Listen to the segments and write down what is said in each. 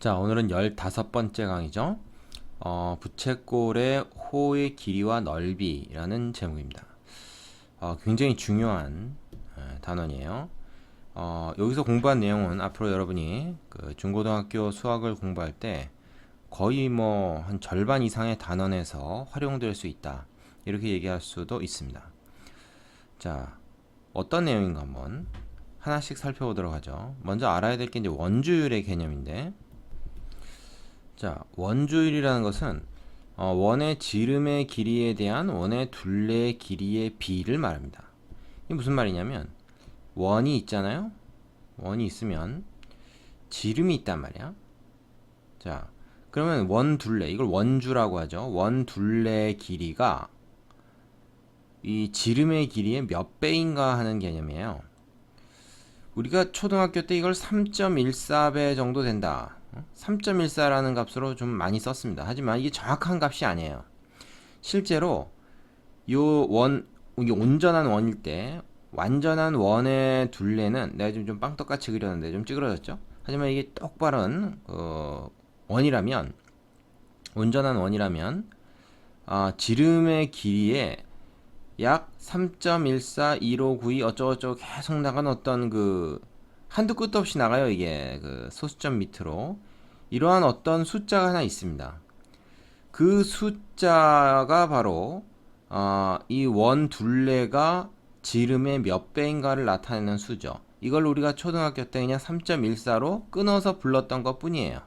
자, 오늘은 15번째 강의죠. 부채꼴의 호의 길이와 넓이라는 제목입니다. 굉장히 중요한 단원이에요. 여기서 공부한 내용은 앞으로 여러분이 그 중고등학교 수학을 공부할 때 거의 뭐 한 절반 이상의 단원에서 활용될 수 있다. 이렇게 얘기할 수도 있습니다. 자, 어떤 내용인가 한번 하나씩 살펴보도록 하죠. 먼저 알아야 될 게 이제 원주율의 개념인데, 자, 원주율이라는 것은 원의 지름의 길이에 대한 원의 둘레의 길이의 비를 말합니다. 이게 무슨 말이냐면 원이 있잖아요. 원이 있으면 지름이 있단 말이야. 자, 그러면 원 둘레, 이걸 원주라고 하죠. 원 둘레의 길이가 이 지름의 길이의 몇 배인가 하는 개념이에요. 우리가 초등학교 때 이걸 3.14배 정도 된다, 3.14라는 값으로 좀 많이 썼습니다. 하지만 이게 정확한 값이 아니에요. 실제로 이게 온전한 원일 때 완전한 원의 둘레는, 내가 지금 좀 빵떡같이 그렸는데 좀 찌그러졌죠? 하지만 이게 똑바른 원이라면, 온전한 원이라면 지름의 길이에 약 3.141592 어쩌고저쩌고 계속 나간 어떤 그 한도 끝도 없이 나가요. 이게 그 소수점 밑으로 이러한 어떤 숫자가 하나 있습니다. 그 숫자가 바로 이 원 둘레가 지름의 몇 배인가를 나타내는 수죠. 이걸 우리가 초등학교 때 그냥 3.14로 끊어서 불렀던 것 뿐이에요.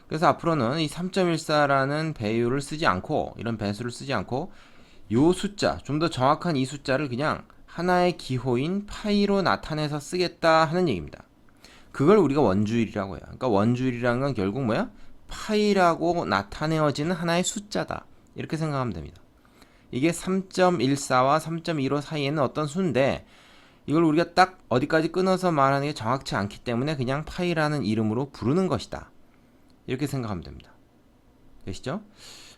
그래서 앞으로는 이 3.14라는 배율을 쓰지 않고, 이런 배수를 쓰지 않고 요 숫자, 좀 더 정확한 이 숫자를 그냥 하나의 기호인 파이로 나타내서 쓰겠다 하는 얘기입니다. 그걸 우리가 원주율이라고 해요. 그러니까 원주율이라는 건 결국 뭐야? 파이라고 나타내어지는 하나의 숫자다, 이렇게 생각하면 됩니다. 이게 3.14와 3.15 사이에는 어떤 수인데, 이걸 우리가 딱 어디까지 끊어서 말하는 게 정확치 않기 때문에 그냥 파이라는 이름으로 부르는 것이다, 이렇게 생각하면 됩니다. 되시죠?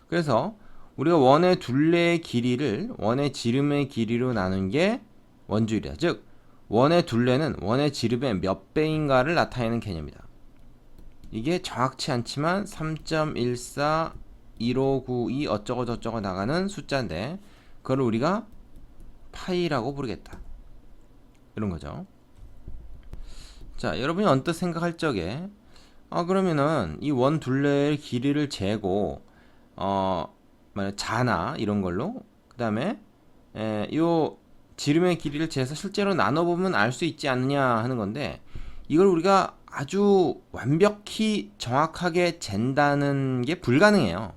그래서 우리가 원의 둘레의 길이를 원의 지름의 길이로 나눈 게 원주율이다. 즉 원의 둘레는 원의 지름의 몇 배인가를 나타내는 개념이다. 이게 정확치 않지만 3.14 1592 어쩌고 저쩌고 나가는 숫자인데, 그걸 우리가 파이라고 부르겠다, 이런 거죠. 자, 여러분이 언뜻 생각할 적에 그러면은 이 원 둘레의 길이를 재고 자나 이런 걸로, 그 다음에 요 지름의 길이를 재서 실제로 나눠보면 알 수 있지 않느냐 하는 건데, 이걸 우리가 아주 완벽히 정확하게 잰다는 게 불가능해요.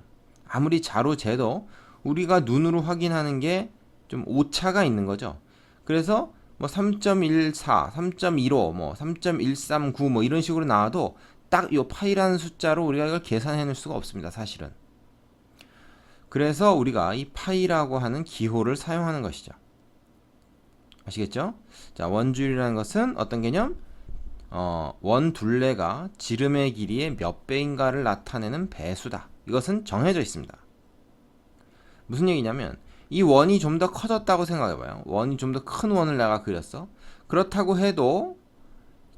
아무리 자로 재도 우리가 눈으로 확인하는 게 좀 오차가 있는 거죠. 그래서 뭐 3.14, 3.15, 뭐 3.139 뭐 이런 식으로 나와도 딱 요 파이라는 숫자로 우리가 이걸 계산해낼 수가 없습니다, 사실은. 그래서 우리가 이 파이라고 하는 기호를 사용하는 것이죠. 아시겠죠? 자, 원주율이라는 것은 어떤 개념? 원 둘레가 지름의 길이의 몇 배인가를 나타내는 배수다. 이것은 정해져 있습니다. 무슨 얘기냐면, 이 원이 좀 더 커졌다고 생각해봐요. 원이 좀 더 큰 원을 내가 그렸어. 그렇다고 해도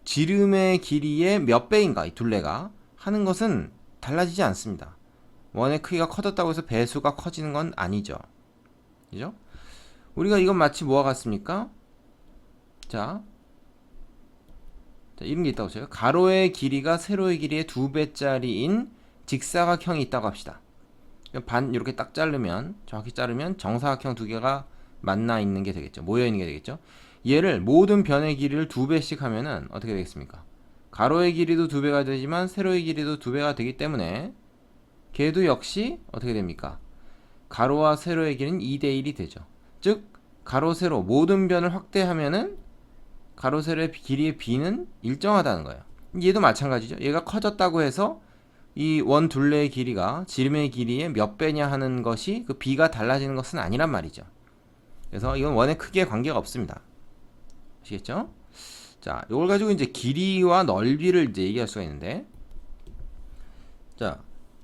지름의 길이의 몇 배인가, 이 둘레가 하는 것은 달라지지 않습니다. 원의 크기가 커졌다고 해서 배수가 커지는 건 아니죠. 그죠? 우리가 이건 마치 뭐와 같습니까? 자, 이런 게 있다고 쳐요. 가로의 길이가 세로의 길이의 2배짜리인 직사각형이 있다고 합시다. 반 이렇게 딱 자르면, 정확히 자르면 정사각형 두 개가 만나 있는 게 되겠죠. 모여 있는 게 되겠죠. 얘를 모든 변의 길이를 2배씩 하면은 어떻게 되겠습니까? 가로의 길이도 2배가 되지만 세로의 길이도 2배가 되기 때문에 걔도 역시 어떻게 됩니까? 가로와 세로의 길이는 2대1이 되죠. 즉 가로 세로 모든 변을 확대하면은 가로 세로의 길이의 비는 일정하다는 거예요. 얘도 마찬가지죠. 얘가 커졌다고 해서 이 원 둘레의 길이가 지름의 길이의 몇 배냐 하는 것이 그 비가 달라지는 것은 아니란 말이죠. 그래서 이건 원의 크기에 관계가 없습니다. 아시겠죠? 자, 이걸 가지고 이제 길이와 넓이를 이제 얘기할 수가 있는데, 자,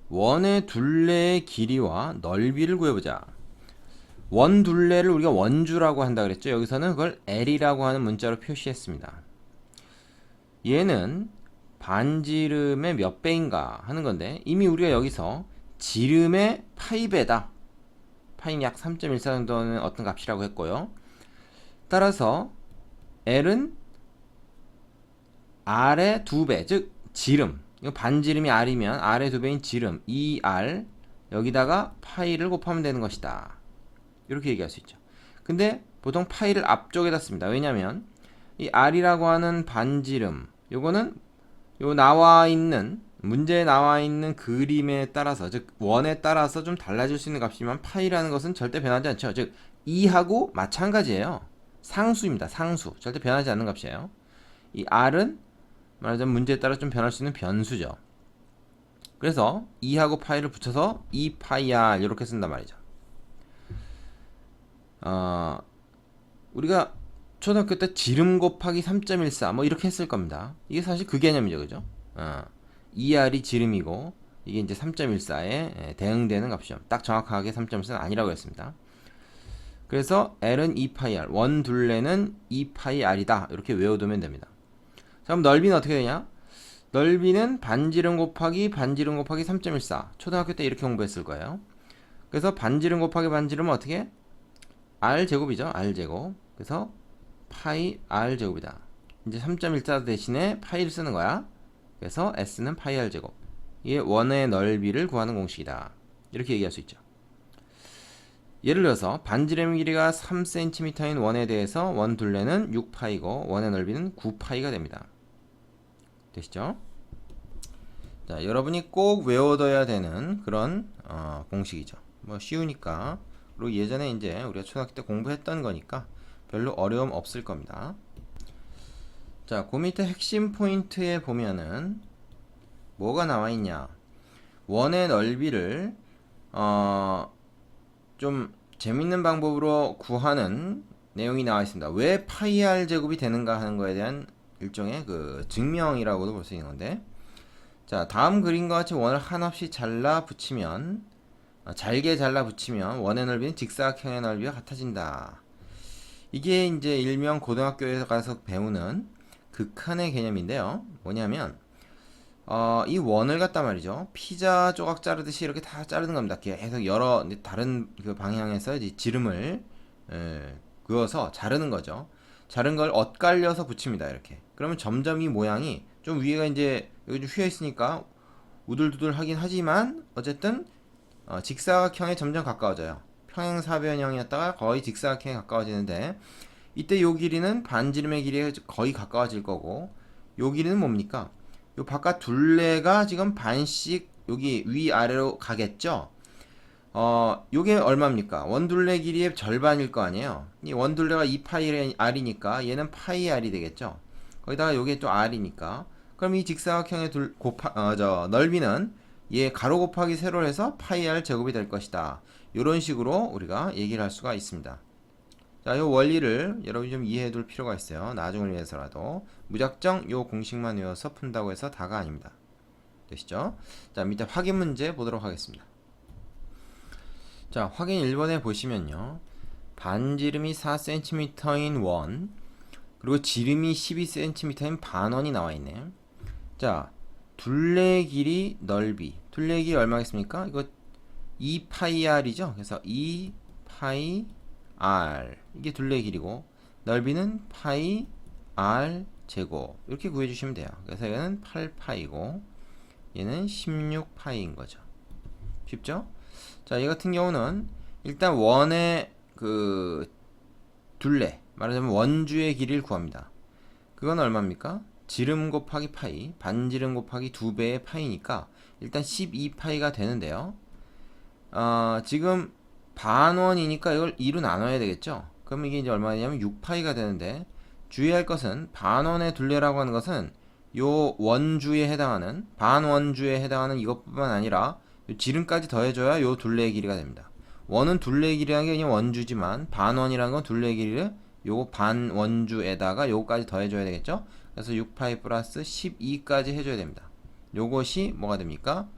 원의 둘레의 길이와 넓이를 구해보자. 원 둘레를 우리가 원주라고 한다 그랬죠. 여기서는 그걸 L이라고 하는 문자로 표시했습니다. 얘는 반지름의 몇 배인가 하는 건데, 이미 우리가 여기서 지름의 파이 배다, 파이는 약 3.14 정도는 어떤 값이라고 했고요. 따라서 L은 R의 2배, 즉 지름, 이거 반지름이 R이면 R의 2배인 지름 2R, 여기다가 파이를 곱하면 되는 것이다, 이렇게 얘기할 수 있죠. 근데 보통 파이를 앞쪽에다 씁니다. 왜냐면 이 R이라고 하는 반지름, 요거는 요 문제에 나와 있는 그림에 따라서, 즉 원에 따라서 좀 달라질 수 있는 값이지만 파이라는 것은 절대 변하지 않죠. 즉 2하고 마찬가지예요. 상수입니다. 상수. 절대 변하지 않는 값이에요. 이 R은 말하자면 문제에 따라 좀 변할 수 있는 변수죠. 그래서 2하고 파이를 붙여서 2파이r 이렇게 쓴단 말이죠. 우리가 초등학교 때 지름 곱하기 3.14 뭐 이렇게 했을 겁니다. 이게 사실 그 개념이죠, 그죠? 2r이 지름이고 이게 이제 3.14에 대응되는 값이죠. 딱 정확하게 3.14는 아니라고 했습니다. 그래서 L은 2파이r, 원 둘레는 2파이r이다, 이렇게 외워두면 됩니다. 자, 그럼 넓이는 어떻게 되냐? 넓이는 반지름 곱하기 3.14. 초등학교 때 이렇게 공부했을 거예요. 그래서 반지름 곱하기 반지름은 어떻게? r제곱이죠. r제곱. 그래서 파이 r제곱이다. 이제 3.14 대신에 파이를 쓰는 거야. 그래서 s는 파이 r제곱. 이게 원의 넓이를 구하는 공식이다, 이렇게 얘기할 수 있죠. 예를 들어서 반지름 길이가 3cm인 원에 대해서 원 둘레는 6파이고 원의 넓이는 9파이가 됩니다. 되시죠? 자, 여러분이 꼭 외워둬야 되는 그런 공식이죠. 뭐 쉬우니까. 그리고 예전에 이제 우리가 초등학교 때 공부했던 거니까 별로 어려움 없을 겁니다. 자, 그 밑에 핵심 포인트에 보면은 뭐가 나와 있냐? 원의 넓이를 좀 재밌는 방법으로 구하는 내용이 나와 있습니다. 왜 파이 r 제곱이 되는가 하는 거에 대한 일종의 그 증명이라고도 볼 수 있는 건데, 자, 다음 그림과 같이 원을 한없이 잘라 붙이면, 잘게 잘라 붙이면 원의 넓이는 직사각형의 넓이와 같아진다. 이게 이제 일명 고등학교에 가서 배우는 극한의 개념인데요. 뭐냐면 이 원을 갖다 말이죠, 피자 조각 자르듯이 이렇게 다 자르는 겁니다. 계속 여러 다른 그 방향에서 이제 지름을 그어서 자르는 거죠. 자른 걸 엇갈려서 붙입니다. 이렇게. 그러면 점점 이 모양이 좀 위에가 이제 여기 좀 휘어 있으니까 우들두들 하긴 하지만 어쨌든 직사각형에 점점 가까워져요. 평행사변형이었다가 거의 직사각형에 가까워지는데, 이때 요 길이는 반지름의 길이에 거의 가까워질 거고, 요 길이는 뭡니까? 요 바깥 둘레가 지금 반씩 여기 위아래로 가겠죠? 요게 얼마입니까? 원둘레 길이의 절반일 거 아니에요? 이 원둘레가 2파이 r이니까 얘는 파이 r이 되겠죠? 거기다가 요게 또 r이니까. 그럼 이 직사각형의 넓이는 얘 가로 곱하기 세로를 해서 파이 r 제곱이 될 것이다. 이런 식으로 우리가 얘기를 할 수가 있습니다. 자, 이 원리를 여러분이 좀 이해해 둘 필요가 있어요. 나중을 위해서라도. 무작정 이 공식만 외워서 푼다고 해서 다가 아닙니다. 되시죠? 자, 밑에 확인 문제 보도록 하겠습니다. 자, 확인 1번에 보시면요, 반지름이 4cm인 원, 그리고 지름이 12cm인 반원이 나와 있네. 자, 둘레 길이 넓이, 둘레 길이 얼마겠습니까? 이거 2파이r이죠. 그래서 2파이 r, 이게 둘레 길이고, 넓이는 파이 r 제곱, 이렇게 구해주시면 돼요. 그래서 얘는 8파이고 얘는 16파이인 거죠. 쉽죠? 자, 얘 같은 경우는 일단 원의 그 둘레, 말하자면 원주의 길이를 구합니다. 그건 얼마입니까? 지름 곱하기 파이, 반지름 곱하기 2배의 파이니까 일단 12파이가 되는데요. 지금 반원이니까 이걸 2로 나눠야 되겠죠? 그럼 이게 이제 얼마냐면 6파이가 되는데, 주의할 것은 반원의 둘레라고 하는 것은 요 원주에 해당하는, 반원주에 해당하는 이것뿐만 아니라 요 지름까지 더해줘야 요 둘레의 길이가 됩니다. 원은 둘레의 길이라는 게 그냥 원주지만 반원이라는 건 둘레의 길이를 요거 반원주에다가 요거까지 더해줘야 되겠죠? 그래서 6파이 플러스 12까지 해줘야 됩니다. 요것이 뭐가 됩니까?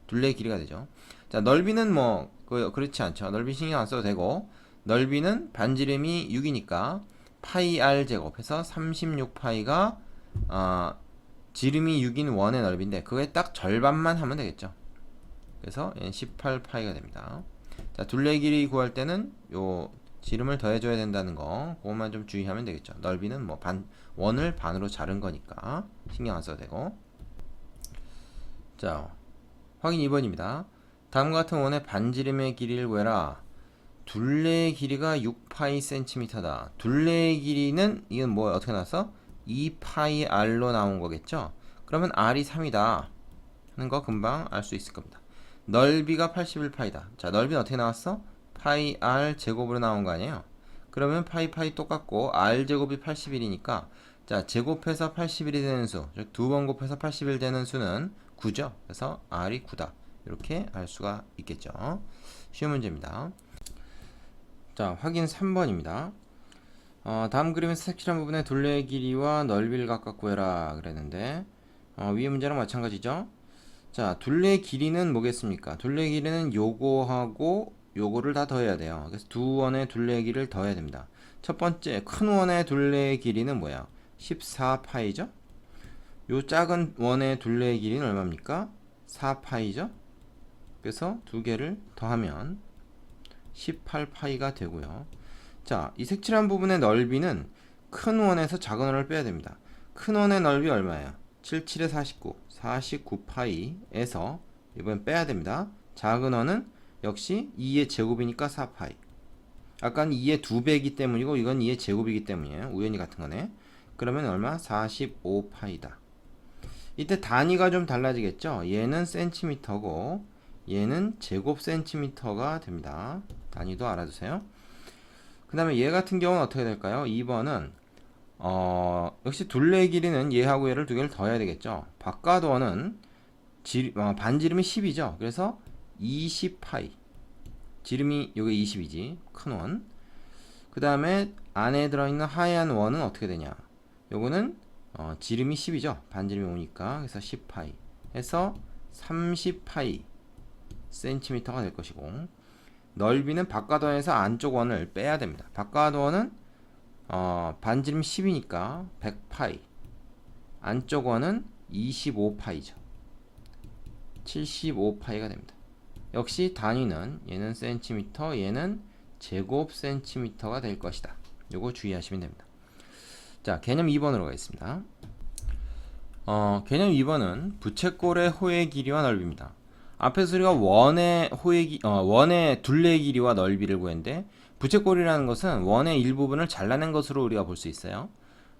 둘레의 길이가 되죠. 자, 넓이는 뭐 그렇지 않죠. 넓이 신경 안 써도 되고, 넓이는 반지름이 6이니까 파이 r 제곱 해서 36파이가 지름이 6인 원의 넓이인데 그거의 딱 절반만 하면 되겠죠. 그래서 얘는 18파이가 됩니다. 자, 둘레 길이 구할 때는 요 지름을 더해줘야 된다는 거 그것만 좀 주의하면 되겠죠. 넓이는 뭐 원을 반으로 자른 거니까 신경 안 써도 되고. 자, 확인 2번입니다. 다음과 같은 원의 반지름의 길이를 구해라. 둘레의 길이가 6파이 cm다. 둘레의 길이는 이건 뭐 어떻게 나왔어? 2파이 r로 나온 거겠죠? 그러면 r이 3이다 하는 거 금방 알 수 있을 겁니다. 넓이가 81파이다. 자, 넓이는 어떻게 나왔어? 파이 r 제곱으로 나온 거 아니에요? 그러면 파이 똑같고 r 제곱이 81이니까 자, 제곱해서 81이 되는 수, 즉 두 번 곱해서 81 되는 수는 9죠. 그래서 r이 9다. 이렇게 알 수가 있겠죠. 쉬운 문제입니다. 자, 확인 3번입니다. 다음 그림에서 색칠한 부분의 둘레의 길이와 넓이를 각각 구해라 그랬는데 위의 문제랑 마찬가지죠. 자, 둘레의 길이는 뭐겠습니까? 둘레의 길이는 요거하고 요거를 다 더해야 돼요. 그래서 두 원의 둘레의 길이를 더해야 됩니다. 첫 번째 큰 원의 둘레의 길이는 뭐야? 14파이죠? 요 작은 원의 둘레의 길이는 얼마입니까? 4파이죠? 그래서 두 개를 더하면 18파이가 되고요. 자, 이 색칠한 부분의 넓이는 큰 원에서 작은 원을 빼야 됩니다. 큰 원의 넓이 얼마예요? 77에 49, 49파이에서 이번엔 빼야 됩니다. 작은 원은 역시 2의 제곱이니까 4파이. 아까는 2의 2배이기 때문이고 이건 2의 제곱이기 때문이에요. 우연히 같은 거네. 그러면 얼마? 45파이다. 이때 단위가 좀 달라지겠죠? 얘는 센티미터고 얘는 제곱 센티미터가 됩니다. 단위도 알아두세요. 그 다음에 얘 같은 경우는 어떻게 될까요? 2번은 역시 둘레의 길이는 얘하고 얘를 두 개를 더해야 되겠죠. 바깥 원은 반지름이 10이죠. 그래서 20파이. 지름이 요게 20이지. 큰 원. 그 다음에 안에 들어있는 하얀 원은 어떻게 되냐? 요거는 지름이 10이죠. 반지름이 5니까. 그래서 10파이 해서 30파이 센티미터가 될 것이고, 넓이는 바깥 원에서 안쪽 원을 빼야 됩니다. 바깥 원은 반지름 10이니까 100파이, 안쪽 원은 25파이죠. 75파이가 됩니다. 역시 단위는 얘는 센티미터, 얘는 제곱 센티미터가 될 것이다. 요거 주의하시면 됩니다. 자, 개념 2번으로 가겠습니다. 개념 2번은 부채꼴의 호의 길이와 넓이입니다. 앞에서 우리가 원의 둘레의 길이와 넓이를 구했는데, 부채꼴이라는 것은 원의 일부분을 잘라낸 것으로 우리가 볼 수 있어요.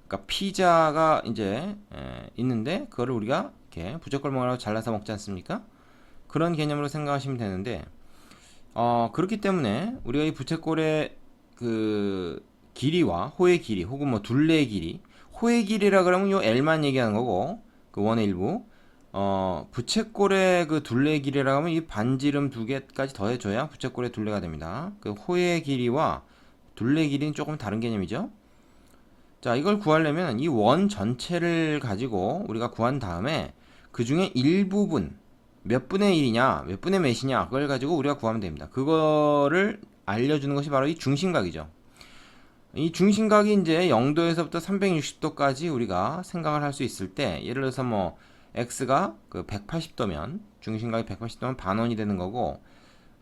그러니까 피자가 이제 있는데 그거를 우리가 이렇게 부채꼴 모양으로 잘라서 먹지 않습니까? 그런 개념으로 생각하시면 되는데, 그렇기 때문에 우리가 이 부채꼴의 그 길이와 호의 길이 혹은 뭐 둘레의 길이, 호의 길이라 그러면 요 L만 얘기하는 거고, 그 원의 일부, 부채꼴의 그 둘레의 길이라고 하면 이 반지름 두 개까지 더해줘야 부채꼴의 둘레가 됩니다. 그 호의 길이와 둘레의 길이는 조금 다른 개념이죠. 자, 이걸 구하려면 이 원 전체를 가지고 우리가 구한 다음에 그 중에 일부분, 몇 분의 1이냐, 몇 분의 몇이냐, 그걸 가지고 우리가 구하면 됩니다. 그거를 알려주는 것이 바로 이 중심각이죠. 이 중심각이 이제 0도에서부터 360도까지 우리가 생각을 할 수 있을 때, 예를 들어서 뭐 x가 그 180도면 중심각이 180도면 반원이 되는 거고,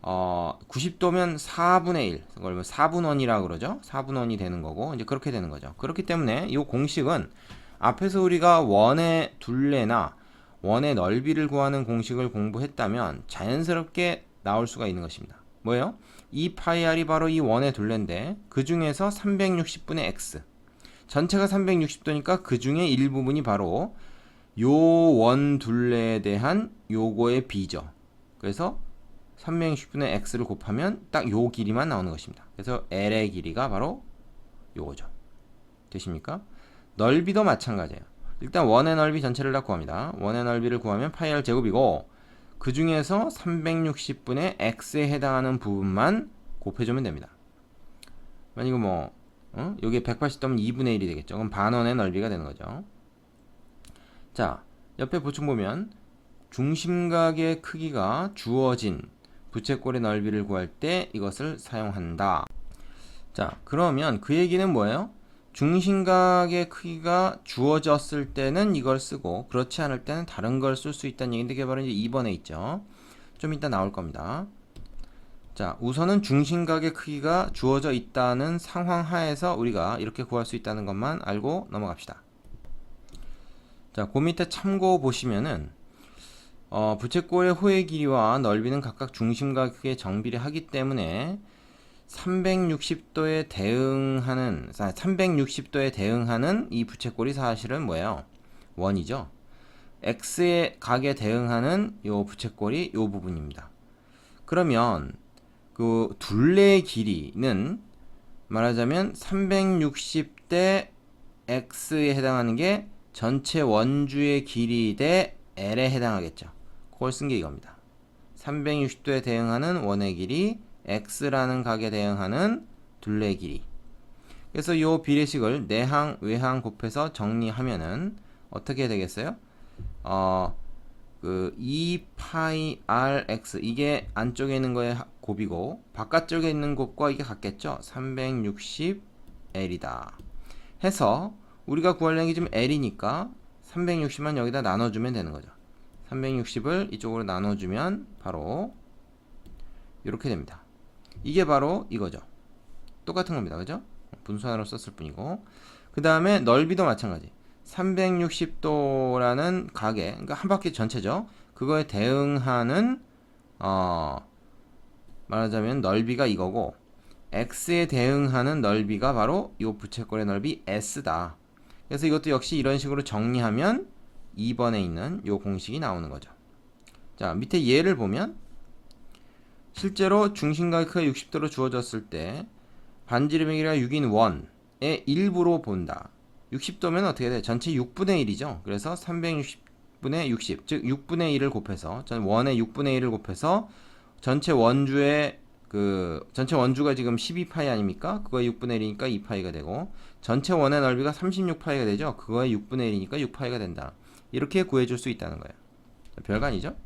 90도면 4분의 1, 그걸 뭐 4분원이라고 그러죠. 4분원이 되는 거고, 이제 그렇게 되는 거죠. 그렇기 때문에 이 공식은 앞에서 우리가 원의 둘레나 원의 넓이를 구하는 공식을 공부했다면 자연스럽게 나올 수가 있는 것입니다. 뭐예요? 이 파이 r이 바로 이 원의 둘레인데 그 중에서 360분의 x, 전체가 360도니까 그 중에 일부분이 바로 요 원 둘레에 대한 요거의 b죠. 그래서 360분의 x를 곱하면 딱 요 길이만 나오는 것입니다. 그래서 L의 길이가 바로 요거죠. 되십니까? 넓이도 마찬가지예요. 일단 원의 넓이 전체를 다 구합니다. 원의 넓이를 구하면 파이 r 제곱이고, 그 중에서 360분의 x에 해당하는 부분만 곱해주면 됩니다. 만약 뭐 여기 180도면 2분의 1이 되겠죠. 그럼 반원의 넓이가 되는 거죠. 자, 옆에 보충 보면 중심각의 크기가 주어진 부채꼴의 넓이를 구할 때 이것을 사용한다. 자, 그러면 그 얘기는 뭐예요? 중심각의 크기가 주어졌을 때는 이걸 쓰고 그렇지 않을 때는 다른 걸 쓸 수 있다는 얘기인데 그게 바로 이제 2번에 있죠. 좀 이따 나올 겁니다. 자, 우선은 중심각의 크기가 주어져 있다는 상황 하에서 우리가 이렇게 구할 수 있다는 것만 알고 넘어갑시다. 자, 그 밑에 참고 보시면은 부채꼴의 호의 길이와 넓이는 각각 중심각 크기에 정비례하기 때문에 360도에 대응하는 이 부채꼴이 사실은 뭐예요? 원이죠. x의 각에 대응하는 요 부채꼴이 요 부분입니다. 그러면 그 둘레의 길이는 말하자면 360대 x에 해당하는 게 전체 원주의 길이 대 l에 해당하겠죠. 그걸 쓴 게 이겁니다. 360도에 대응하는 원의 길이 x라는 각에 대응하는 둘레의 길이. 그래서 이 비례식을 내항 외항 곱해서 정리하면은 어떻게 되겠어요? 그 2파이 rx 이게 안쪽에 있는 거의 곱이고 바깥쪽에 있는 곱과 이게 같겠죠. 360l이다 해서 우리가 구하려는 게 지금 l이니까 360만 여기다 나눠주면 되는 거죠. 360을 이쪽으로 나눠주면 바로 이렇게 됩니다. 이게 바로 이거죠. 똑같은 겁니다. 그죠? 분수하나로 썼을 뿐이고 그 다음에 넓이도 마찬가지. 360도라는 각에 그러니까 한 바퀴 전체죠. 그거에 대응하는 말하자면 넓이가 이거고 x에 대응하는 넓이가 바로 이 부채꼴의 넓이 s다. 그래서 이것도 역시 이런 식으로 정리하면 2번에 있는 이 공식이 나오는 거죠. 자, 밑에 예를 보면 실제로 중심각의 크기가 60도로 주어졌을 때 반지름의 길이가 6인 원의 일부로 본다. 60도면 어떻게 돼? 전체 6분의 1이죠. 그래서 360분의 60, 즉 6분의 1을 곱해서 원의 6분의 1을 곱해서 전체 원주의 전체 원주가 지금 12파이 아닙니까? 그거의 6분의 1이니까 2파이가 되고 전체 원의 넓이가 36파이가 되죠. 그거의 6분의 1이니까 6파이가 된다. 이렇게 구해줄 수 있다는 거예요. 별거 아니죠?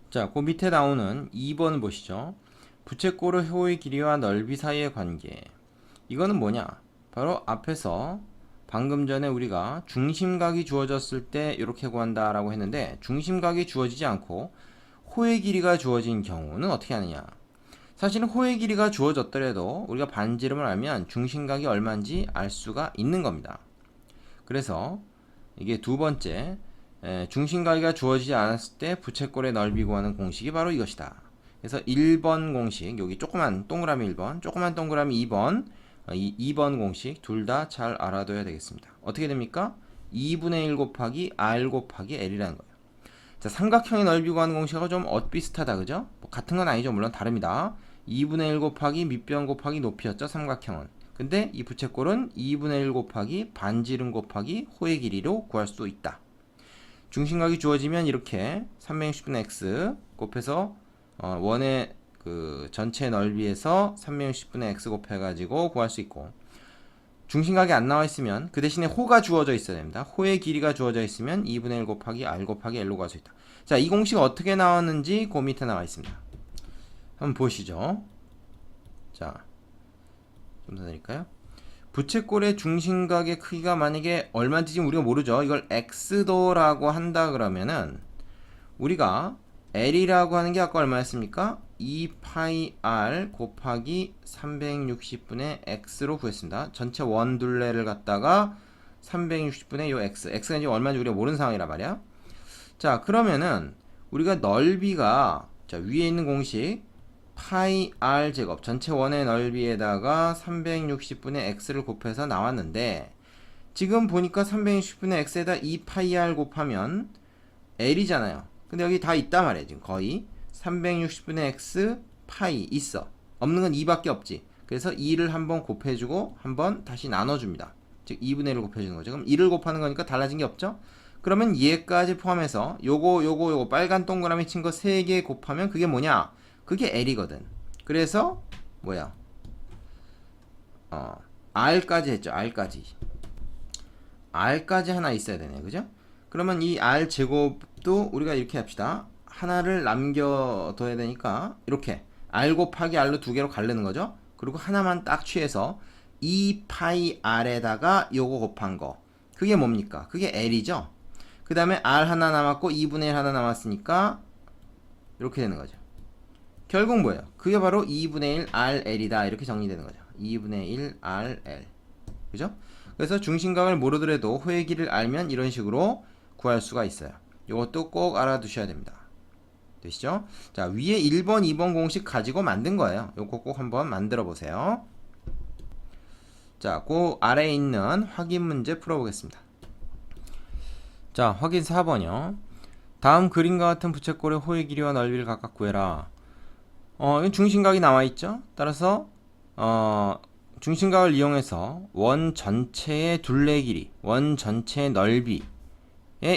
자, 그 밑에 나오는 2번 보시죠. 부채꼴의 호의 길이와 넓이 사이의 관계. 이거는 뭐냐? 바로 앞에서 방금 전에 우리가 중심각이 주어졌을 때 이렇게 구한다라고 했는데 중심각이 주어지지 않고 호의 길이가 주어진 경우는 어떻게 하느냐? 사실은 호의 길이가 주어졌더라도 우리가 반지름을 알면 중심각이 얼마인지 알 수가 있는 겁니다. 그래서 이게 두 번째 중심각이 주어지지 않았을 때 부채꼴의 넓이 구하는 공식이 바로 이것이다. 그래서 1번 공식, 여기 조그만 동그라미 1번, 조그만 동그라미 2번, 2번 공식 둘 다 잘 알아둬야 되겠습니다. 어떻게 됩니까? 2분의 1 곱하기 r 곱하기 l이라는 거예요. 자, 삼각형의 넓이 구하는 공식하고 좀 엇비슷하다, 그죠? 뭐 같은 건 아니죠. 물론 다릅니다. 2분의 1 곱하기 밑변 곱하기 높이였죠, 삼각형은. 근데 이 부채꼴은 2분의 1 곱하기 반지름 곱하기 호의 길이로 구할 수 있다. 중심각이 주어지면 이렇게 360분의 x 곱해서 원의 그 전체 넓이에서 360분의 x 곱해가지고 구할 수 있고 중심각이 안 나와 있으면 그 대신에 호가 주어져 있어야 됩니다. 호의 길이가 주어져 있으면 2분의 1 곱하기 r 곱하기 l로 구할 수 있다. 자, 이 공식 어떻게 나왔는지 그 밑에 나와 있습니다. 한번 보시죠. 자, 좀 더 내릴까요? 부채꼴의 중심각의 크기가 만약에 얼마인지 지금 우리가 모르죠. 이걸 x도라고 한다 그러면은 우리가 l이라고 하는 게 아까 얼마였습니까? 2파이 r 곱하기 360분의 x로 구했습니다. 전체 원둘레를 갖다가 360분의 요 x가 이제 얼마인지 우리가 모르는 상황이란 말이야. 자, 그러면은 우리가 넓이가 자, 위에 있는 공식 파이 r 제곱 전체 원의 넓이에다가 360분의 x를 곱해서 나왔는데 지금 보니까 360분의 x에다 2파이 r 곱하면 l이잖아요. 근데 여기 다 있단 말이에요. 지금 거의 360분의 x 파이 있어. 없는 건 2밖에 없지. 그래서 2를 한번 곱해주고 한번 다시 나눠줍니다. 즉 2분의 1을 곱해주는 거죠. 그럼 2를 곱하는 거니까 달라진 게 없죠. 그러면 얘까지 포함해서 요거 빨간 동그라미 친 거 3개 곱하면 그게 뭐냐? 그게 l이거든. 그래서 뭐야? r까지 했죠. r까지 하나 있어야 되네. 그죠? 그러면 이 r 제곱도 우리가 이렇게 합시다. 하나를 남겨둬야 되니까 이렇게 r 곱하기 r로 두 개로 가르는 거죠. 그리고 하나만 딱 취해서 2파이 r에다가 요거 곱한 거. 그게 뭡니까? 그게 L이죠? 그 다음에 R 하나 남았고 2분의 1 하나 남았으니까 이렇게 되는 거죠. 결국 뭐예요? 그게 바로 2분의 1 RL이다. 이렇게 정리되는 거죠. 2분의 1 RL. 그죠? 그래서 중심각을 모르더라도 호의 길이를 알면 이런 식으로 구할 수가 있어요. 이것도 꼭 알아두셔야 됩니다. 되시죠? 자, 위에 1번, 2번 공식 가지고 만든 거예요. 요거 꼭 한번 만들어 보세요. 자, 그 아래에 있는 확인 문제 풀어보겠습니다. 자, 확인 4번이요. 다음 그림과 같은 부채꼴의 호의 길이와 넓이를 각각 구해라. 이건 중심각이 나와 있죠? 따라서 중심각을 이용해서 원 전체의 둘레 길이, 원 전체의 넓이의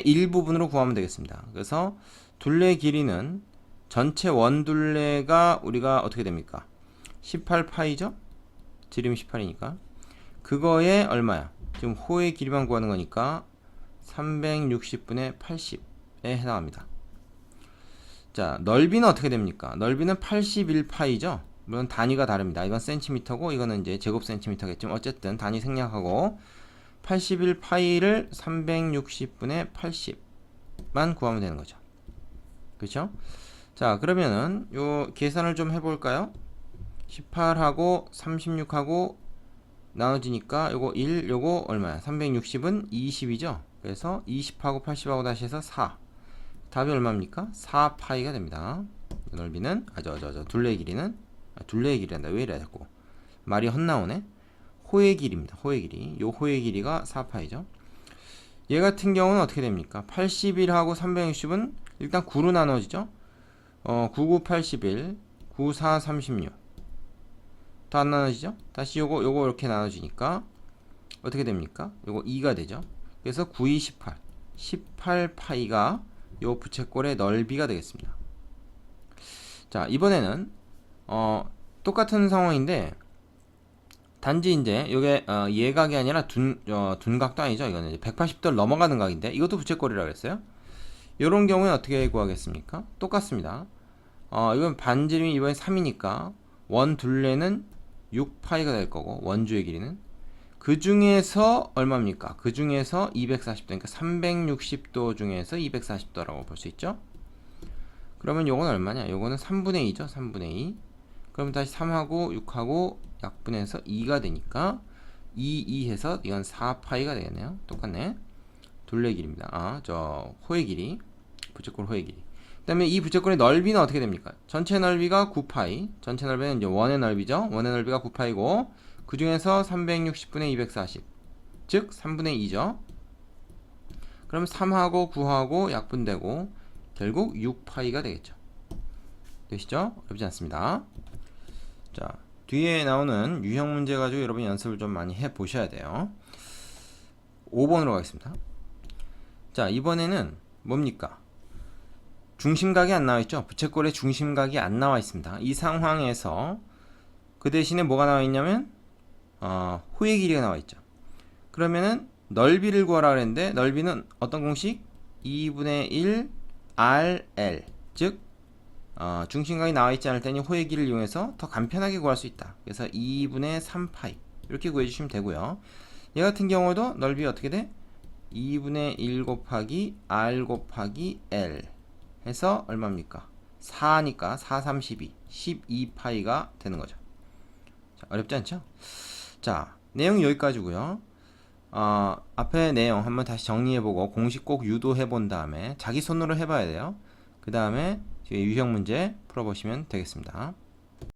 일부분으로 구하면 되겠습니다. 그래서 둘레 길이는 전체 원 둘레가 우리가 어떻게 됩니까? 18파이죠? 지름이 18이니까. 그거에 얼마야? 지금 호의 길이만 구하는 거니까 360분의 80에 해당합니다. 자, 넓이는 어떻게 됩니까? 넓이는 81파이죠? 물론 단위가 다릅니다. 이건 센티미터고 이거는 이제 제곱 센티미터겠지만 어쨌든 단위 생략하고 81파이를 360분의 80만 구하면 되는 거죠. 그렇죠? 자, 그러면은 요 계산을 좀 해볼까요? 18하고 36하고 나눠지니까 요거 1, 요거 얼마야? 360은 20이죠? 그래서 20하고 80하고 다시 해서 4. 답이 얼마입니까? 4파이가 됩니다. 넓이는 둘레의 길이는 둘레의 길이란다. 왜 이래 자꾸 말이 헛나오네. 호의 길이입니다. 호의 길이. 요 호의 길이가 4파이죠. 얘 같은 경우는 어떻게 됩니까? 81하고 360은 일단 9로 나눠지죠. 99 81 94 36 다 안 나눠지죠. 다시 요거 이렇게 나눠지니까 어떻게 됩니까? 요거 2가 되죠. 그래서 9, 2, 18 18파이가 요 부채꼴의 넓이가 되겠습니다. 자, 이번에는 똑같은 상황인데 단지 이제 이게 예각이 아니라 둔각도 아니죠. 이거는 180도를 넘어가는 각인데 이것도 부채꼴이라고 했어요. 이런 경우에 어떻게 구하겠습니까? 똑같습니다. 이건 반지름이 이번에 3이니까 원 둘레는 6파이가 될 거고 원주의 길이는 그 중에서 얼마입니까? 그 중에서 240도, 그러니까 360도 중에서 240도라고 볼 수 있죠. 그러면 요건 얼마냐? 요거는 3분의 2죠. 3분의 2. 그럼 다시 3하고 6하고 약분해서 2가 되니까 2 해서 이건 4파이가 되겠네요. 똑같네. 둘레 길이입니다. 호의 길이. 부채꼴 호의 길이. 그 다음에 이 부채꼴의 넓이는 어떻게 됩니까? 전체 넓이가 9파이. 전체 넓이는 이제 원의 넓이죠. 원의 넓이가 9파이고 그 중에서 360분의 240. 즉 3분의 2죠. 그럼 3하고 9하고 약분되고 결국 6파이가 되겠죠. 되시죠? 어렵지 않습니다. 자, 뒤에 나오는 유형 문제 가지고 여러분 연습을 좀 많이 해 보셔야 돼요. 5번으로 가겠습니다. 자, 이번에는 뭡니까? 중심각이 안 나와 있죠? 부채꼴의 중심각이 안 나와 있습니다. 이 상황에서 그 대신에 뭐가 나와 있냐면 호의 길이가 나와 있죠. 그러면은 넓이를 구하라 그랬는데 넓이는 어떤 공식? 2분의 1 RL 즉 중심각이 나와 있지 않을 때는 호의 길이를 이용해서 더 간편하게 구할 수 있다. 그래서 2분의 3파이 이렇게 구해주시면 되고요. 얘 같은 경우도 넓이 어떻게 돼? 2분의 1 곱하기 R 곱하기 L 해서 얼마입니까? 4니까 4, 32 12파이가 되는 거죠. 자, 어렵지 않죠? 자, 내용이 여기까지고요. 앞에 내용 한번 다시 정리해보고 공식 꼭 유도해 본 다음에 자기 손으로 해봐야 돼요. 그 다음에 유형 문제 풀어보시면 되겠습니다.